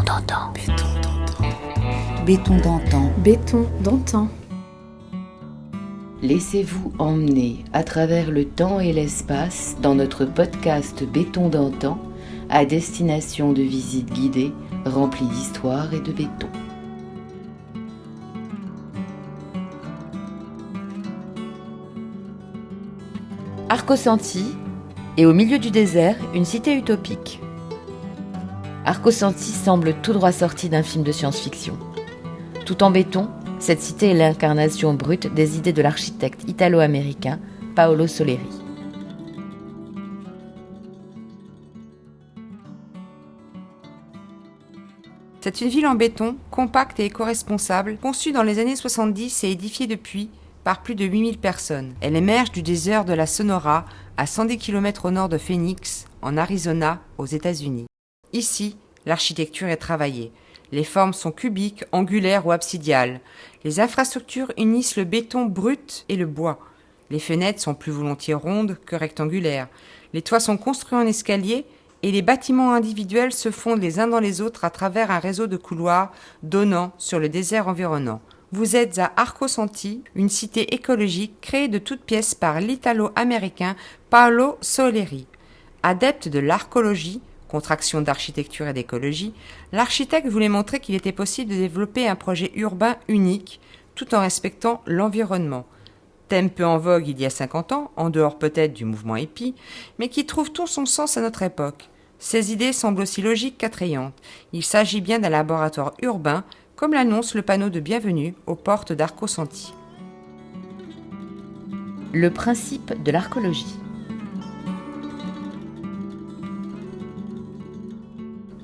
d'antan. Béton d'antan. Béton d'antan. Béton d'antan. Laissez-vous emmener à travers le temps et l'espace dans notre podcast Béton d'antan à destination de visites guidées remplies d'histoire et de béton. Arcosanti est au milieu du désert une cité utopique. Arcosanti semble tout droit sorti d'un film de science-fiction. Tout en béton, cette cité est l'incarnation brute des idées de l'architecte italo-américain Paolo Soleri. C'est une ville en béton, compacte et éco-responsable, conçue dans les années 70 et édifiée depuis par plus de 8000 personnes. Elle émerge du désert de la Sonora, à 110 km au nord de Phoenix, en Arizona, aux États-Unis. Ici, l'architecture est travaillée. Les formes sont cubiques, angulaires ou absidiales. Les infrastructures unissent le béton brut et le bois. Les fenêtres sont plus volontiers rondes que rectangulaires. Les toits sont construits en escalier et les bâtiments individuels se fondent les uns dans les autres à travers un réseau de couloirs donnant sur le désert environnant. Vous êtes à Arcosanti, une cité écologique créée de toutes pièces par l'italo-américain Paolo Soleri. Adepte de l'arcologie, contraction d'architecture et d'écologie, l'architecte voulait montrer qu'il était possible de développer un projet urbain unique, tout en respectant l'environnement. Thème peu en vogue il y a 50 ans, en dehors peut-être du mouvement hippie, mais qui trouve tout son sens à notre époque. Ces idées semblent aussi logiques qu'attrayantes. Il s'agit bien d'un laboratoire urbain, comme l'annonce le panneau de bienvenue aux portes d'Arcosanti. Le principe de l'arcologie.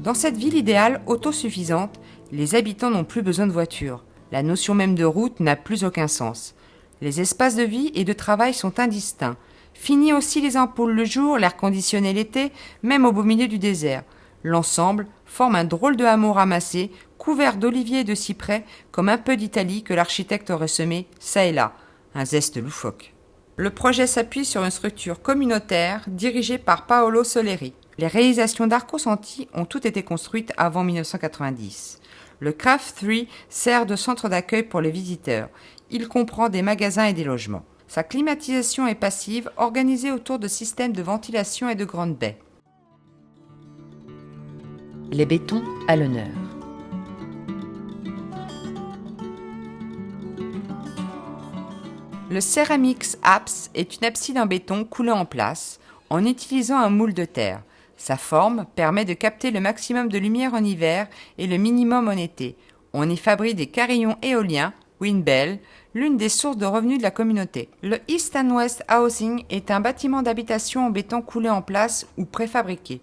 Dans cette ville idéale autosuffisante, les habitants n'ont plus besoin de voiture. La notion même de route n'a plus aucun sens. Les espaces de vie et de travail sont indistincts. Fini aussi les ampoules le jour, l'air conditionné l'été, même au beau milieu du désert. L'ensemble forme un drôle de hameau ramassé, couvert d'oliviers et de cyprès, comme un peu d'Italie que l'architecte aurait semé çà et là. Un zeste loufoque. Le projet s'appuie sur une structure communautaire dirigée par Paolo Soleri. Les réalisations d'Arcosanti ont toutes été construites avant 1990. Le Craft 3 sert de centre d'accueil pour les visiteurs. Il comprend des magasins et des logements. Sa climatisation est passive, organisée autour de systèmes de ventilation et de grandes baies. Les bétons à l'honneur. Le Ceramix Apse est une abside en béton coulée en place en utilisant un moule de terre. Sa forme permet de capter le maximum de lumière en hiver et le minimum en été. On y fabrique des carillons éoliens, Windbell, l'une des sources de revenus de la communauté. Le East and West Housing est un bâtiment d'habitation en béton coulé en place ou préfabriqué.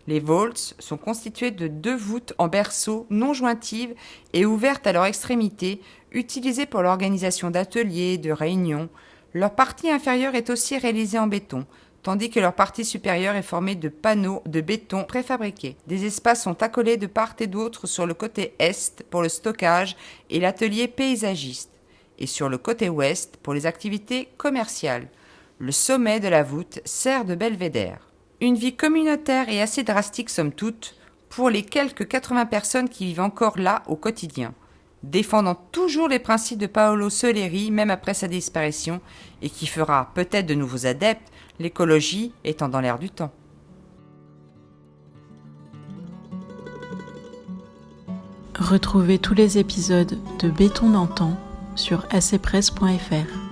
Les vaults sont constitués de 2 voûtes en berceau non jointives et ouvertes à leur extrémité, utilisées pour l'organisation d'ateliers, de réunions. Leur partie inférieure est aussi réalisée en béton, tandis que leur partie supérieure est formée de panneaux de béton préfabriqués. Des espaces sont accolés de part et d'autre sur le côté est pour le stockage et l'atelier paysagiste, et sur le côté ouest pour les activités commerciales. Le sommet de la voûte sert de belvédère. Une vie communautaire et assez drastique somme toute, pour les quelques 80 personnes qui vivent encore là au quotidien, défendant toujours les principes de Paolo Soleri même après sa disparition, et qui fera peut-être de nouveaux adeptes, l'écologie étant dans l'air du temps. Retrouvez tous les épisodes de Béton d'antan sur acpresse.fr.